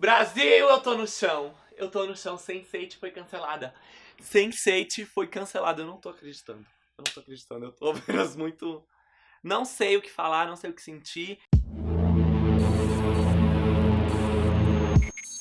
Brasil, eu tô no chão. Eu tô no chão. Sense8 foi cancelada. Sense8 foi cancelada. Eu não tô acreditando. Eu tô apenas muito... Não sei o que falar, não sei o que sentir.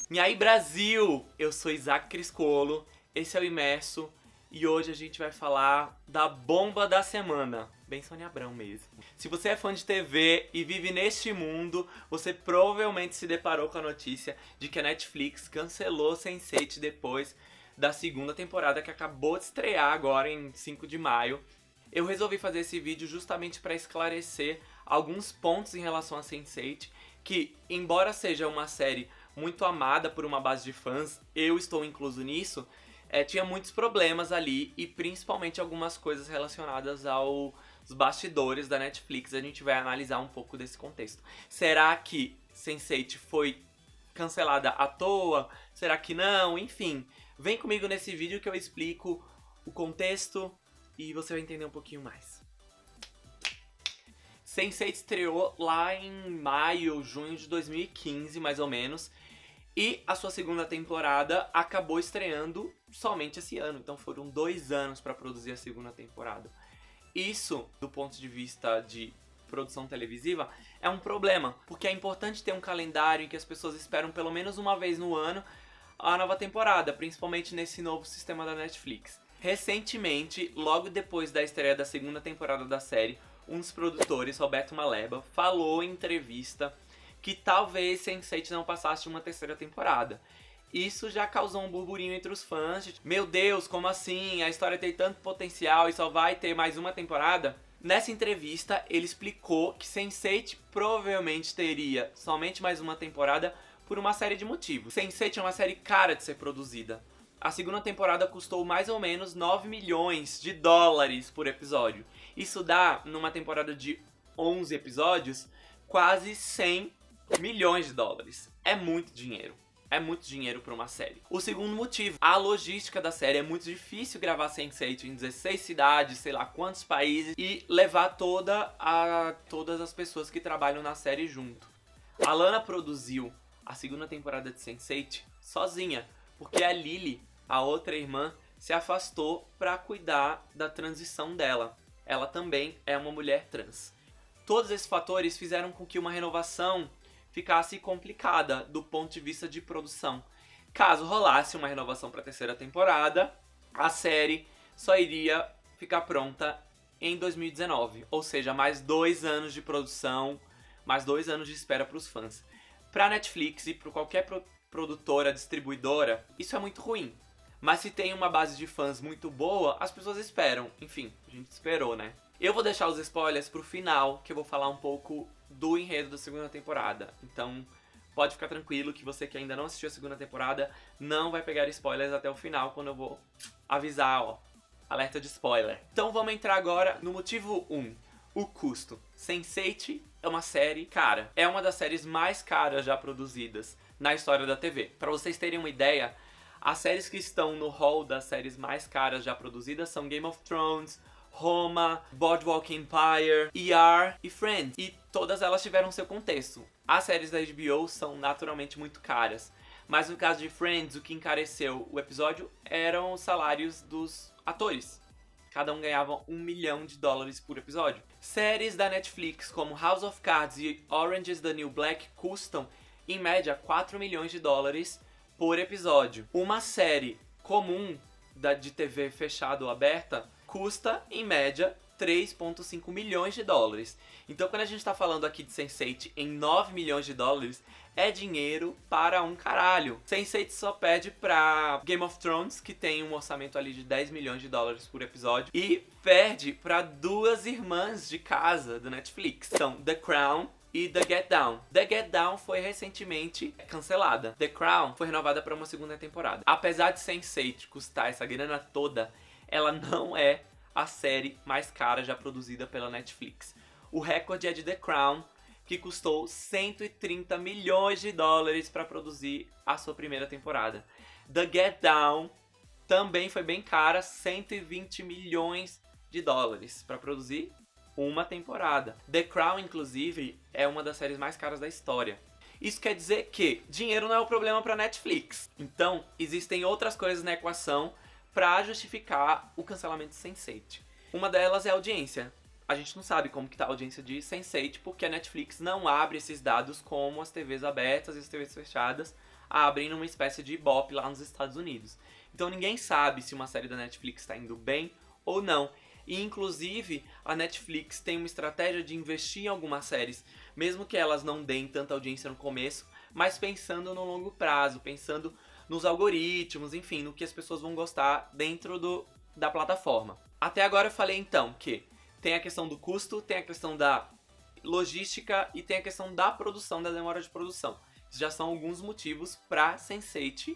E aí, Brasil! Eu sou Isaac Criscolo, esse é o Imerso. E hoje a gente vai falar da bomba da semana. Bem Sônia Abrão mesmo. Se você é fã de TV e vive neste mundo, você provavelmente se deparou com a notícia de que a Netflix cancelou Sense8 depois da segunda temporada que acabou de estrear agora em 5 de maio. Eu resolvi fazer esse vídeo justamente para esclarecer alguns pontos em relação a Sense8, que, embora seja uma série muito amada por uma base de fãs, eu estou incluso nisso, tinha muitos problemas ali e principalmente algumas coisas relacionadas aos bastidores da Netflix. A gente vai analisar um pouco desse contexto. Será que Sense8 foi cancelada à toa? Será que não? Enfim, vem comigo nesse vídeo que eu explico o contexto e você vai entender um pouquinho mais. Sense8 estreou lá em maio, junho de 2015, mais ou menos. E a sua segunda temporada acabou estreando somente esse ano. Então foram 2 anos para produzir a segunda temporada. Isso, do ponto de vista de produção televisiva, é um problema. Porque é importante ter um calendário em que as pessoas esperam pelo menos uma vez no ano a nova temporada. Principalmente nesse novo sistema da Netflix. Recentemente, logo depois da estreia da segunda temporada da série, um dos produtores, Roberto Maleba, falou em entrevista que talvez Sense8 não passasse de uma terceira temporada. Isso já causou um burburinho entre os fãs. Meu Deus, como assim? A história tem tanto potencial e só vai ter mais uma temporada? Nessa entrevista, ele explicou que Sense8 provavelmente teria somente mais uma temporada por uma série de motivos. Sense8 é uma série cara de ser produzida. A segunda temporada custou mais ou menos 9 milhões de dólares por episódio. Isso dá, numa temporada de 11 episódios, quase 100 milhões de dólares. É muito dinheiro. É muito dinheiro para uma série. O segundo motivo, a logística da série. É muito difícil gravar Sense8 em 16 cidades, sei lá quantos países, e levar todas as pessoas que trabalham na série junto. A Lana produziu a segunda temporada de Sense8 sozinha, porque a Lily, a outra irmã, se afastou para cuidar da transição dela. Ela também é uma mulher trans. Todos esses fatores fizeram com que uma renovação ficasse complicada do ponto de vista de produção. Caso rolasse uma renovação para a terceira temporada, a série só iria ficar pronta em 2019. Ou seja, mais 2 anos de produção, mais 2 anos de espera para os fãs. Para a Netflix e para qualquer produtora, distribuidora, isso é muito ruim. Mas se tem uma base de fãs muito boa, as pessoas esperam. Enfim, a gente esperou, né? Eu vou deixar os spoilers pro final, que eu vou falar um pouco do enredo da segunda temporada. Então, pode ficar tranquilo que você que ainda não assistiu a segunda temporada não vai pegar spoilers até o final, quando eu vou avisar, ó, alerta de spoiler. Então vamos entrar agora no motivo 1, o custo. Sense8 é uma série cara. É uma das séries mais caras já produzidas na história da TV. Pra vocês terem uma ideia, as séries que estão no hall das séries mais caras já produzidas são Game of Thrones, Roma, Boardwalk Empire, ER e Friends. E todas elas tiveram seu contexto. As séries da HBO são naturalmente muito caras. Mas no caso de Friends, o que encareceu o episódio eram os salários dos atores. Cada um ganhava $1 milhão por episódio. Séries da Netflix como House of Cards e Orange is the New Black custam, em média, $4 milhões por episódio. Uma série comum de TV fechada ou aberta custa, em média, $3,5 milhões. Então, quando a gente tá falando aqui de Sense8 em $9 milhões, é dinheiro para um caralho. Sense8 só perde pra Game of Thrones, que tem um orçamento ali de $10 milhões por episódio, e perde pra 2 irmãs de casa do Netflix. São The Crown e The Get Down. The Get Down foi recentemente cancelada. The Crown foi renovada para uma segunda temporada. Apesar de Sense8 custar essa grana toda, ela não é a série mais cara já produzida pela Netflix. O recorde é de The Crown, que custou $130 milhões para produzir a sua primeira temporada. The Get Down também foi bem cara, $120 milhões para produzir uma temporada. The Crown, inclusive, é uma das séries mais caras da história. Isso quer dizer que dinheiro não é o problema para Netflix. Então, existem outras coisas na equação para justificar o cancelamento de Sense8. Uma delas é a audiência. A gente não sabe como que tá a audiência de Sense8 porque a Netflix não abre esses dados como as TVs abertas e as TVs fechadas abrem numa espécie de Ibope lá nos Estados Unidos. Então ninguém sabe se uma série da Netflix está indo bem ou não. E inclusive a Netflix tem uma estratégia de investir em algumas séries, mesmo que elas não deem tanta audiência no começo, mas pensando no longo prazo, pensando nos algoritmos, enfim, no que as pessoas vão gostar dentro da plataforma. Até agora eu falei então que tem a questão do custo, tem a questão da logística e tem a questão da produção, da demora de produção. Esses já são alguns motivos para Sense8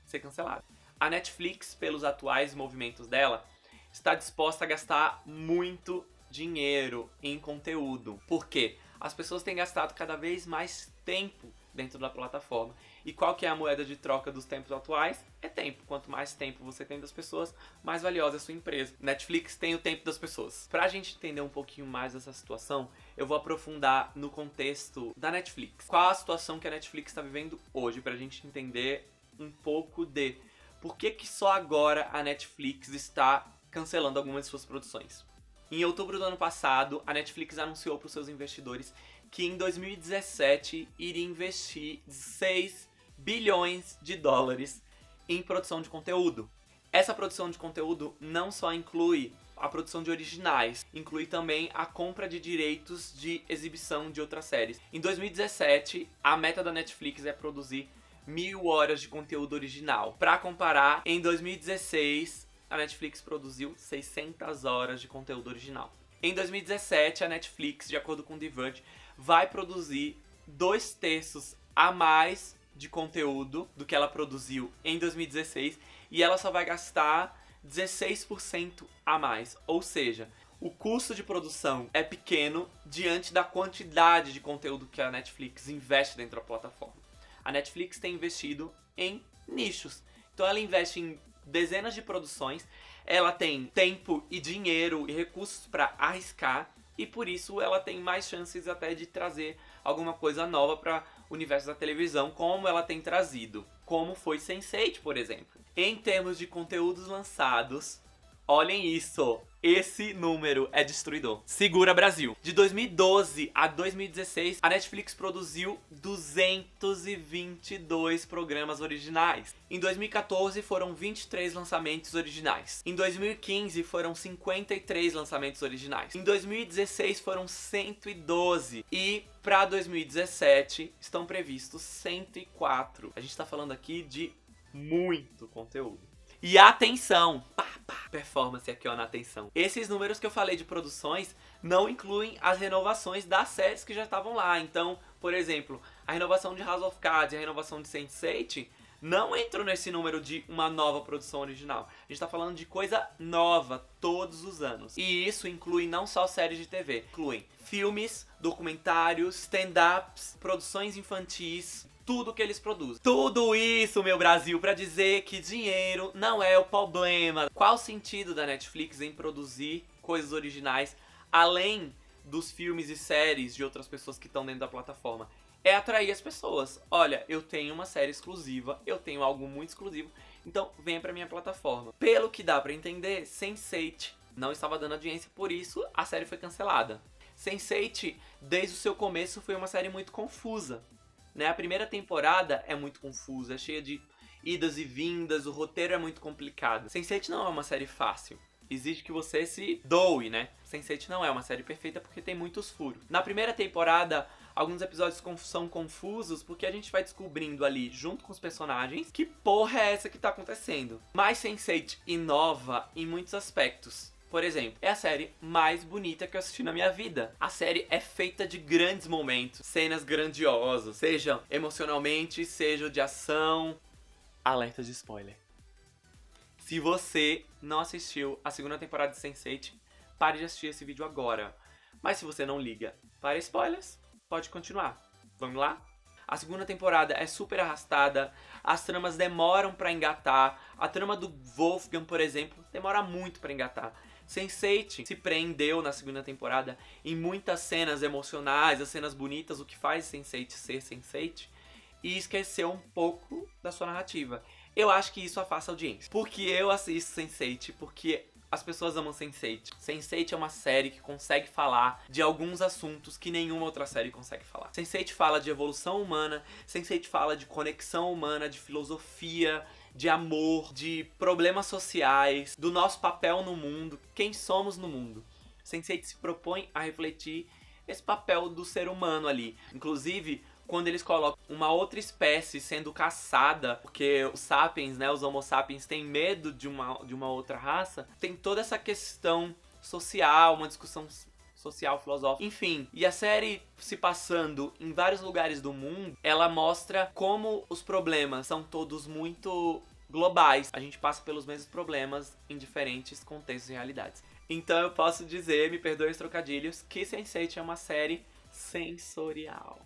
ser cancelado. A Netflix, pelos atuais movimentos dela, está disposta a gastar muito dinheiro em conteúdo. Por quê? As pessoas têm gastado cada vez mais tempo dentro da plataforma. E qual que é a moeda de troca dos tempos atuais? É tempo. Quanto mais tempo você tem das pessoas, mais valiosa é a sua empresa. Netflix tem o tempo das pessoas. Pra gente entender um pouquinho mais dessa situação, eu vou aprofundar no contexto da Netflix. Qual a situação que a Netflix está vivendo hoje, pra gente entender um pouco de por que só agora a Netflix está cancelando algumas de suas produções. Em outubro do ano passado, a Netflix anunciou para os seus investidores que em 2017 iria investir 6 bilhões de dólares em produção de conteúdo. Essa produção de conteúdo não só inclui a produção de originais, inclui também a compra de direitos de exibição de outras séries. Em 2017, a meta da Netflix é produzir 1.000 horas de conteúdo original. Para comparar, em 2016, a Netflix produziu 600 horas de conteúdo original. Em 2017, a Netflix, de acordo com The Verge, vai produzir 2/3 a mais de conteúdo do que ela produziu em 2016 e ela só vai gastar 16% a mais. Ou seja, o custo de produção é pequeno diante da quantidade de conteúdo que a Netflix investe dentro da plataforma. A Netflix tem investido em nichos. Então ela investe em dezenas de produções, ela tem tempo e dinheiro e recursos para arriscar e por isso ela tem mais chances até de trazer alguma coisa nova para o universo da televisão, como ela tem trazido, como foi Sense8, por exemplo. Em termos de conteúdos lançados, olhem isso, esse número é destruidor. Segura Brasil. De 2012 a 2016, a Netflix produziu 222 programas originais. Em 2014 foram 23 lançamentos originais. Em 2015 foram 53 lançamentos originais. Em 2016 foram 112. E para 2017 estão previstos 104. A gente está falando aqui de muito conteúdo. E atenção! Performance aqui, ó, na atenção. Esses números que eu falei de produções não incluem as renovações das séries que já estavam lá. Então, por exemplo, a renovação de House of Cards e a renovação de Sense8 não entram nesse número de uma nova produção original. A gente tá falando de coisa nova todos os anos. E isso inclui não só séries de TV, incluem filmes, documentários, stand-ups, produções infantis, tudo que eles produzem. Tudo isso, meu Brasil, pra dizer que dinheiro não é o problema. Qual o sentido da Netflix em produzir coisas originais, além dos filmes e séries de outras pessoas que estão dentro da plataforma? É atrair as pessoas. Olha, eu tenho uma série exclusiva, eu tenho algo muito exclusivo, então venha pra minha plataforma. Pelo que dá pra entender, Sense8 não estava dando audiência, por isso a série foi cancelada. Sense8, desde o seu começo, foi uma série muito confusa. A primeira temporada é muito confusa, é cheia de idas e vindas, o roteiro é muito complicado. Sense8 não é uma série fácil, exige que você se doe, né? Sense8 não é uma série perfeita porque tem muitos furos. Na primeira temporada, alguns episódios são confusos porque a gente vai descobrindo ali, junto com os personagens, que porra é essa que tá acontecendo. Mas Sense8 inova em muitos aspectos. Por exemplo, é a série mais bonita que eu assisti na minha vida. A série é feita de grandes momentos, cenas grandiosas, seja emocionalmente, seja de ação. Alerta de spoiler. Se você não assistiu a segunda temporada de Sense8, pare de assistir esse vídeo agora. Mas se você não liga para spoilers, pode continuar. Vamos lá? A segunda temporada é super arrastada, as tramas demoram pra engatar. A trama do Wolfgang, por exemplo, demora muito pra engatar. Sense8 se prendeu na segunda temporada em muitas cenas emocionais, as cenas bonitas, o que faz Sense8 ser Sense8, e esqueceu um pouco da sua narrativa. Eu acho que isso afasta a audiência. Porque eu assisto Sense8, porque as pessoas amam Sense8. Sense8 é uma série que consegue falar de alguns assuntos que nenhuma outra série consegue falar. Sense8 fala de evolução humana, Sense8 fala de conexão humana, de filosofia, de amor, de problemas sociais, do nosso papel no mundo, quem somos no mundo. Sense8 se propõe a refletir esse papel do ser humano ali. Inclusive, quando eles colocam uma outra espécie sendo caçada, porque os sapiens, né, os homo sapiens têm medo de uma outra raça, tem toda essa questão social, uma discussão social, filosófica, enfim. E a série se passando em vários lugares do mundo, ela mostra como os problemas são todos muito globais. A gente passa pelos mesmos problemas em diferentes contextos e realidades. Então eu posso dizer, me perdoem os trocadilhos, que Sense8 é uma série sensorial.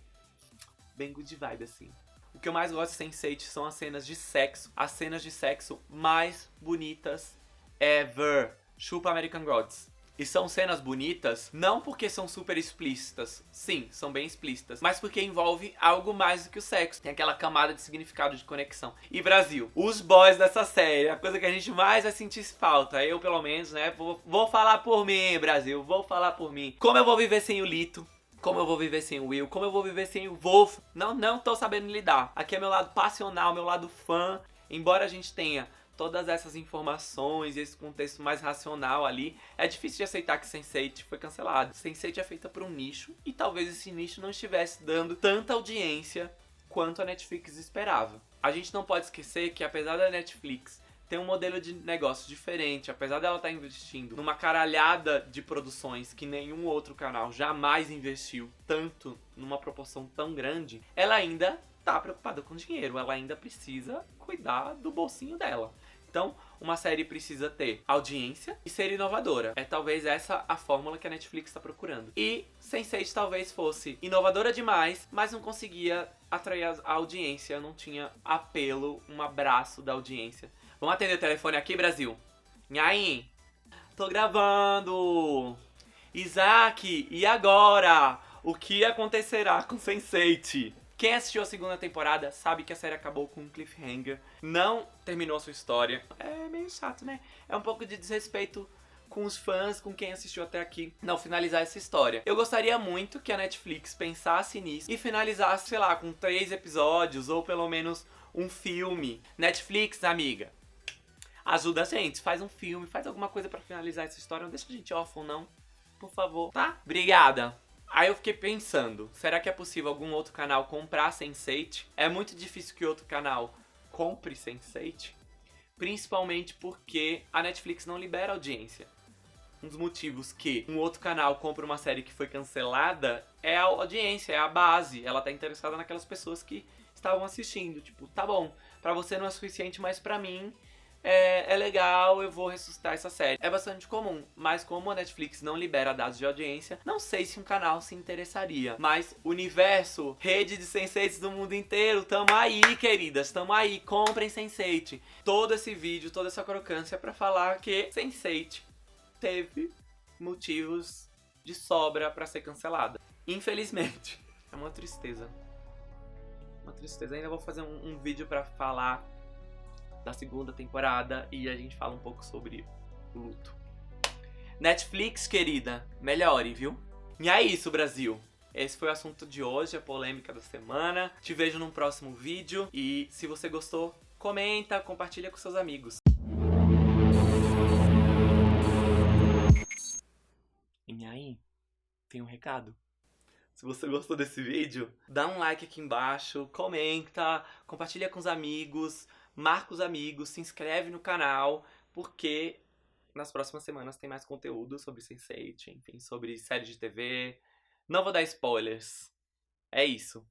Bem good vibe, assim. O que eu mais gosto de Sense8 são as cenas de sexo. As cenas de sexo mais bonitas ever. Chupa American Gods. E são cenas bonitas não porque são super explícitas. Sim, são bem explícitas. Mas porque envolve algo mais do que o sexo. Tem aquela camada de significado, de conexão. E Brasil, os boys dessa série, a coisa que a gente mais vai sentir falta. Eu, pelo menos, né, vou falar por mim, Brasil. Vou falar por mim. Como eu vou viver sem o Lito? Como eu vou viver sem o Will? Como eu vou viver sem o Wolf? Não tô sabendo lidar. Aqui é meu lado passional, meu lado fã. Embora a gente tenha todas essas informações e esse contexto mais racional ali, é difícil de aceitar que Sense8 foi cancelado. Sense8 é feita por um nicho e talvez esse nicho não estivesse dando tanta audiência quanto a Netflix esperava. A gente não pode esquecer que apesar da Netflix tem um modelo de negócio diferente, apesar dela estar investindo numa caralhada de produções que nenhum outro canal jamais investiu tanto, numa proporção tão grande, ela ainda tá preocupada com dinheiro, ela ainda precisa cuidar do bolsinho dela. Então, uma série precisa ter audiência e ser inovadora. É talvez essa a fórmula que a Netflix está procurando. E Sense8 talvez fosse inovadora demais, mas não conseguia atrair a audiência, não tinha apelo, um abraço da audiência. Vamos atender o telefone aqui, Brasil? Nhaim? Tô gravando! Isaac, e agora? O que acontecerá com Sense8? Quem assistiu a segunda temporada sabe que a série acabou com um cliffhanger. Não terminou a sua história. É meio chato, né? É um pouco de desrespeito com os fãs, com quem assistiu até aqui, não finalizar essa história. Eu gostaria muito que a Netflix pensasse nisso e finalizasse, sei lá, com 3 episódios ou pelo menos um filme. Netflix, amiga, ajuda a gente, faz um filme, faz alguma coisa pra finalizar essa história. Não deixa a gente órfão, não. Por favor, tá? Obrigada. Aí eu fiquei pensando, será que é possível algum outro canal comprar Sense8? É muito difícil que outro canal compre Sense8, principalmente porque a Netflix não libera audiência. Um dos motivos que um outro canal compra uma série que foi cancelada é a audiência, é a base. Ela tá interessada naquelas pessoas que estavam assistindo. Tipo, tá bom, pra você não é suficiente, mas pra mim é legal, eu vou ressuscitar essa série. É bastante comum, mas como a Netflix não libera dados de audiência, não sei se um canal se interessaria. Mas universo, rede de Sense8 do mundo inteiro, tamo aí, queridas, tamo aí, comprem Sense8. Todo esse vídeo, toda essa crocância pra falar que Sense8 teve motivos de sobra pra ser cancelada. Infelizmente. É uma tristeza. Uma tristeza. Ainda vou fazer um vídeo pra falar da segunda temporada e a gente fala um pouco sobre o luto. Netflix, querida, melhore, viu? E é isso, Brasil. Esse foi o assunto de hoje, a polêmica da semana. Te vejo num próximo vídeo e se você gostou, comenta, compartilha com seus amigos. E aí, tem um recado. Se você gostou desse vídeo, dá um like aqui embaixo, comenta, compartilha com os amigos, marca os amigos, se inscreve no canal, porque nas próximas semanas tem mais conteúdo sobre Sense8, enfim, sobre séries de TV. Não vou dar spoilers. É isso.